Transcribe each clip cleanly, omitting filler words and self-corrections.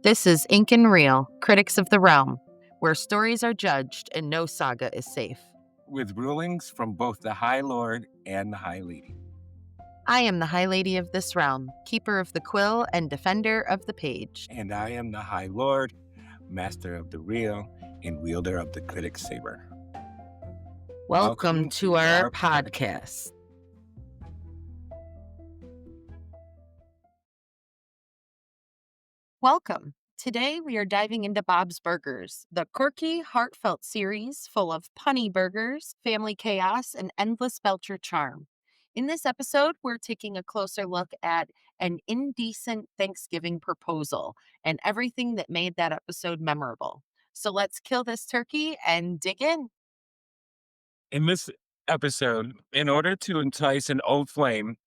This is Ink and Real, Critics of the Realm, where stories are judged and no saga is safe. With rulings from both the High Lord and the High Lady. I am the High Lady of this realm, keeper of the quill and defender of the page. And I am the High Lord, master of the reel, and wielder of the critic's saber. Welcome to our podcast. Welcome. Today we are diving into Bob's Burgers, the quirky, heartfelt series full of punny burgers, family chaos, and endless Belcher charm. In this episode, we're taking a closer look at an indecent Thanksgiving proposal and everything that made that episode memorable. So let's kill this turkey and dig in. In this episode, in order to entice an old flame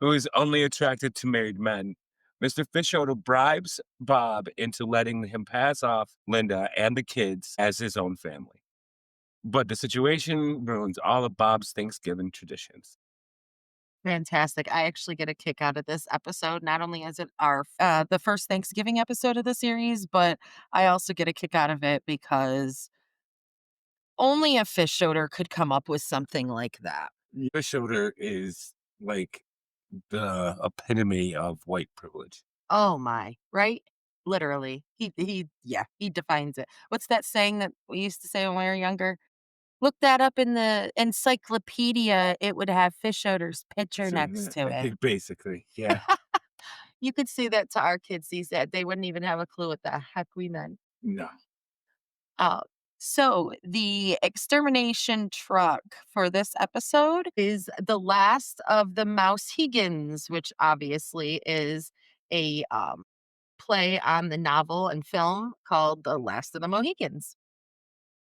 who is only attracted to married men, Mr. Fishoto bribes Bob into letting him pass off Linda and the kids as his own family. But the situation ruins all of Bob's Thanksgiving traditions. Fantastic. I actually get a kick out of this episode. Not only is it our the first Thanksgiving episode of the series, but I also get a kick out of it because only a fish shoulder could come up with something like that. Fishoto is like the epitome of white privilege. Oh my, right? Literally. He defines it. What's that saying that we used to say when we were younger? Look that up in the encyclopedia. It would have fish odor's picture next to it. Basically, yeah. You could say that to our kids these days. They wouldn't even have a clue what the heck we meant. No. Uh, so the extermination truck for this episode is the last of the Mouse Higgins, which obviously is a play on the novel and film called The Last of the Mohicans.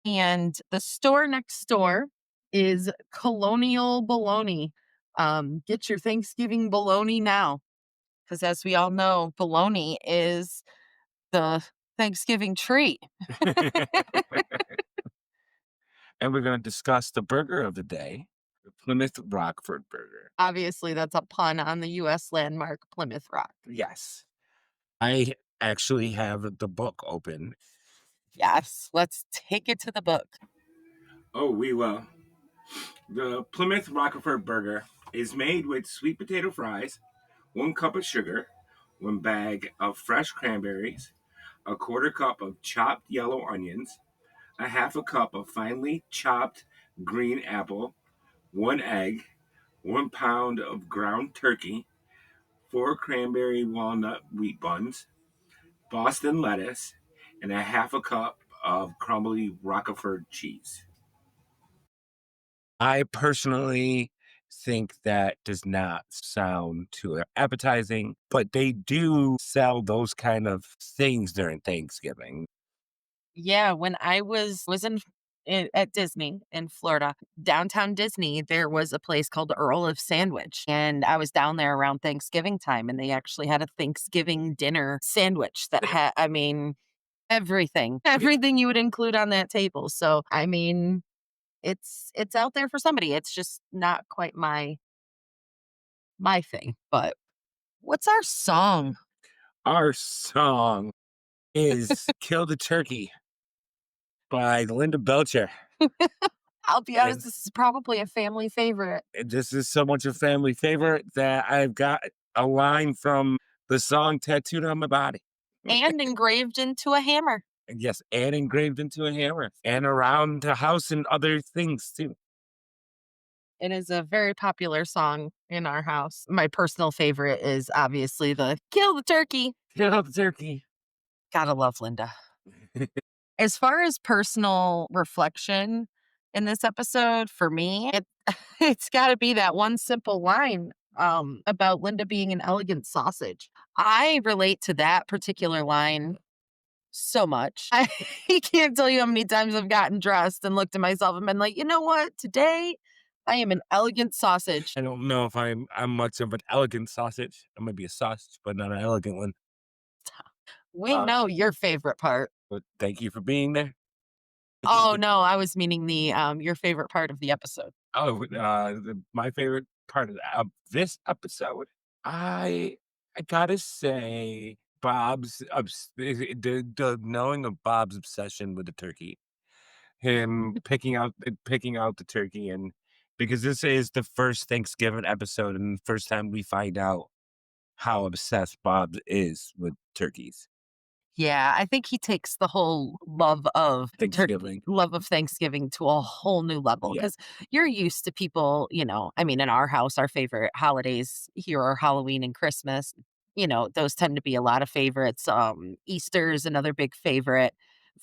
And the store next door is Colonial Bologna. Get your Thanksgiving bologna now. Because as we all know, bologna is the Thanksgiving treat. And we're going to discuss the burger of the day, the Plymouth Rockford burger. Obviously, that's a pun on the U.S. landmark Plymouth Rock. Yes. I actually have the book open. Yes, let's take it to the book. Oh, we will. The Plymouth Rockford burger is made with sweet potato fries, 1 cup of sugar, 1 bag of fresh cranberries, a 1/4 cup of chopped yellow onions, a 1/2 cup of finely chopped green apple, 1 egg, 1 pound of ground turkey, 4 cranberry walnut wheat buns, Boston lettuce, and a 1/2 cup of crumbly Roquefort cheese. I personally think that does not sound too appetizing, but they do sell those kind of things during Thanksgiving. Yeah, when I was at Disney in Florida, downtown Disney, there was a place called Earl of Sandwich, and I was down there around Thanksgiving time, and they actually had a Thanksgiving dinner sandwich that had, I mean, everything you would include on that table. So, I mean, it's out there for somebody. It's just not quite my thing. But what's our song? Our song is Kill the Turkey by Linda Belcher. I'll be honest, this is probably a family favorite. This is so much a family favorite that I've got a line from the song tattooed on my body. And engraved into a hammer. And yes, and engraved into a hammer and around the house and other things too. It is a very popular song in our house. My personal favorite is obviously the Kill the Turkey. Kill the turkey. Gotta love Linda. As far as personal reflection in this episode, for me, it's got to be that one simple line about Linda being an elegant sausage. I relate to that particular line so much. I can't tell you how many times I've gotten dressed and looked at myself and been like, you know what? Today, I am an elegant sausage. I don't know if I'm much of an elegant sausage. I might be a sausage, but not an elegant one. We know your favorite part. But thank you for being there. Oh no, I was meaning the your favorite part of the episode. Oh, my favorite part of this episode, I gotta say the knowing of Bob's obsession with the turkey, him picking out the turkey, and because this is the first Thanksgiving episode and the first time we find out how obsessed Bob is with turkeys. Yeah, I think he takes the whole Thanksgiving. love of Thanksgiving to a whole new level Yeah. because you're used to people, I mean, in our house, our favorite holidays here are Halloween and Christmas. Those tend to be a lot of favorites. Easter is another big favorite.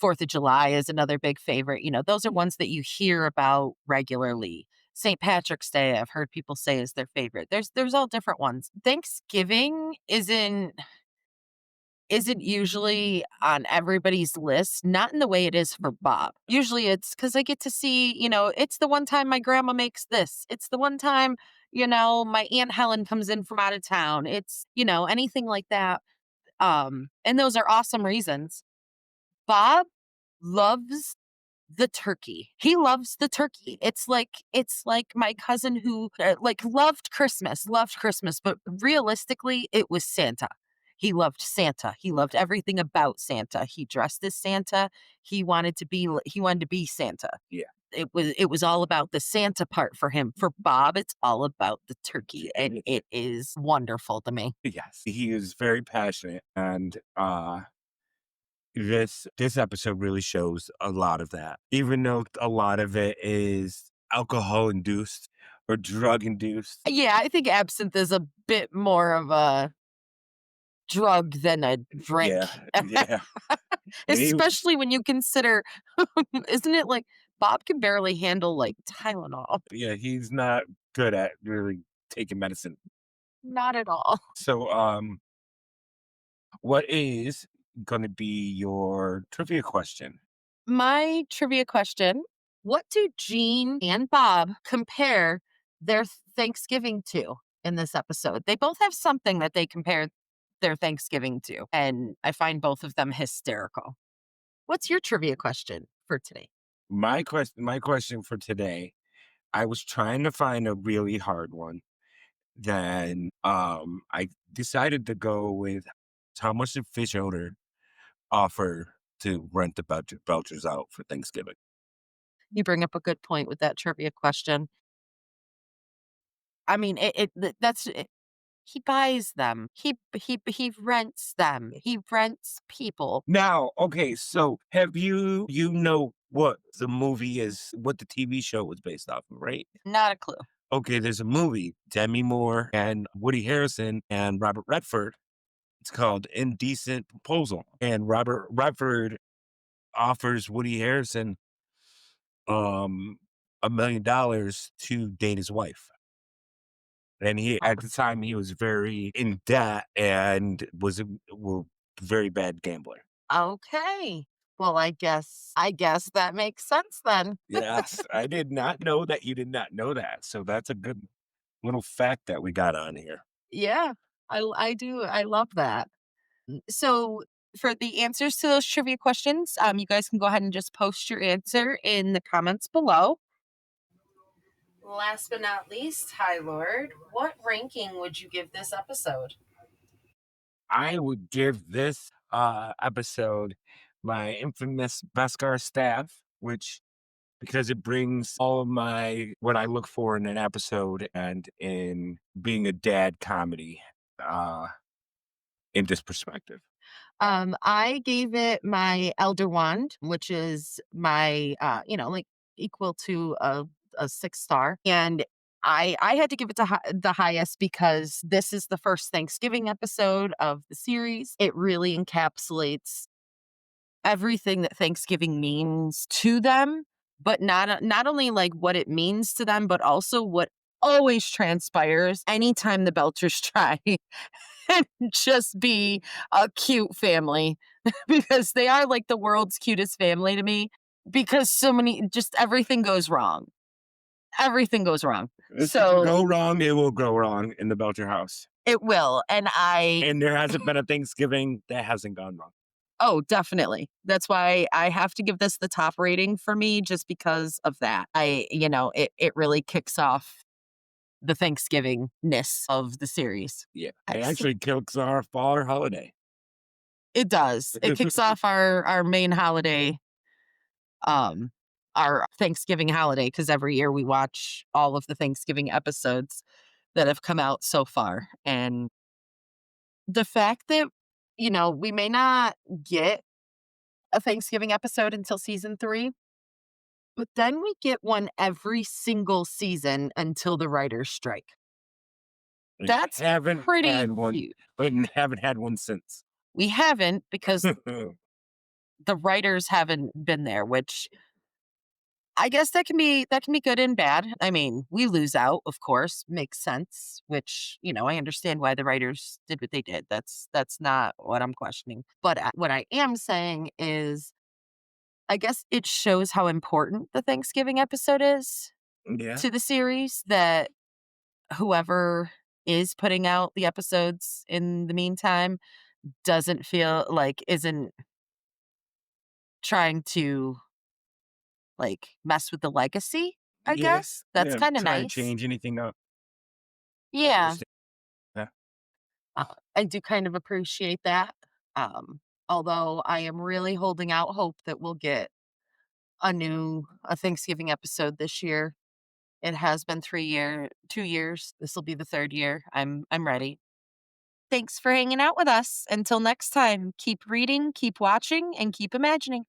4th of July is another big favorite. Those are ones that you hear about regularly. St. Patrick's Day, I've heard people say is their favorite. There's all different ones. Thanksgiving isn't usually on everybody's list, not in the way it is for Bob. Usually it's because I get to see, it's the one time my grandma makes this. It's the one time, my Aunt Helen comes in from out of town. It's, anything like that. And those are awesome reasons. Bob loves the turkey. He loves the turkey. It's like my cousin who like loved Christmas, but realistically it was Santa. He loved Santa. He loved everything about Santa. He dressed as Santa. He wanted to be Santa. Yeah. It was all about the Santa part for him. For Bob, it's all about the turkey Yeah. and it is wonderful to me. Yes. He is very passionate, and this episode really shows a lot of that. Even though a lot of it is alcohol induced or drug induced. Yeah, I think absinthe is a bit more of a drug than a Yeah. drink. Yeah. And he Especially when you consider isn't it like Bob can barely handle, like, Tylenol? yeah, he's not good at really taking medicine. Not at all. So what is gonna be your trivia question? My trivia question, what do Gene and Bob compare their Thanksgiving to in this episode? They both have something that they compare their Thanksgiving to, and I find both of them hysterical. What's your trivia question for today? My question for today, I was trying to find a really hard one. Then I decided to go with how much did fish owner offer to rent the Belchers out for Thanksgiving? You bring up a good point with that trivia question. I mean, that's he buys them. He rents them. He rents people. Now, okay, so have you know what the movie is, what the TV show was based off of, right? Not a clue. Okay, there's a movie, Demi Moore and Woody Harrelson and Robert Redford. It's called Indecent Proposal. And Robert Redford offers Woody Harrelson um $1 million to date his wife. And he at the time he was very in debt and was a very bad gambler. Okay. Well, I guess that makes sense then. Yes, I did not know that you did not know that. So that's a good little fact that we got on here. Yeah. I do. I love that. So for the answers to those trivia questions, you guys can go ahead and just post your answer in the comments below. Last but not least, High Lord, what ranking would you give this episode? I would give this episode my infamous Beskar staff, which because it brings all of my what I look for in an episode and in being a dad comedy uh in this perspective. I gave it my Elder Wand, which is my, like equal to a 6 star. And I had to give it to the highest because this is the first Thanksgiving episode of the series. It really encapsulates everything that Thanksgiving means to them, but not only like what it means to them, but also what always transpires anytime the Belchers try and just be a cute family because they are like the world's cutest family to me because so many just everything goes wrong. Everything goes wrong. If it can So go wrong, it will go wrong in the Belcher house. it will. And And there hasn't been a Thanksgiving that hasn't gone wrong. oh, definitely. That's why I have to give this the top rating for me just because of that. It really kicks off the Thanksgivingness of the series. Yeah. It Excellent. actually kicks off our holiday. It does. It kicks off our main holiday, um, our Thanksgiving holiday, because every year we watch all of the Thanksgiving episodes that have come out so far. And the fact that, we may not get a Thanksgiving episode until season 3, but then we get one every single season until the writers strike. We That's haven't pretty had one, huge. but haven't had one since. We haven't because the writers haven't been there, which I guess that can be good and bad. I mean, we lose out, of course, makes sense, which, I understand why the writers did what they did. That's not what I'm questioning. But what I am saying is I guess it shows how important the Thanksgiving episode is Yeah. to the series, that whoever is putting out the episodes in the meantime doesn't feel like isn't trying to, like, mess with the legacy, I Yeah. guess. That's Yeah. kinda Try to nice. change anything up. I Yeah, understand that. I do kind of appreciate that, um, although I am really holding out hope that we'll get a Thanksgiving episode this year. It has been 2 years. This will be the 3rd year. I'm ready. Thanks for hanging out with us. Until next time, keep reading, keep watching, and keep imagining.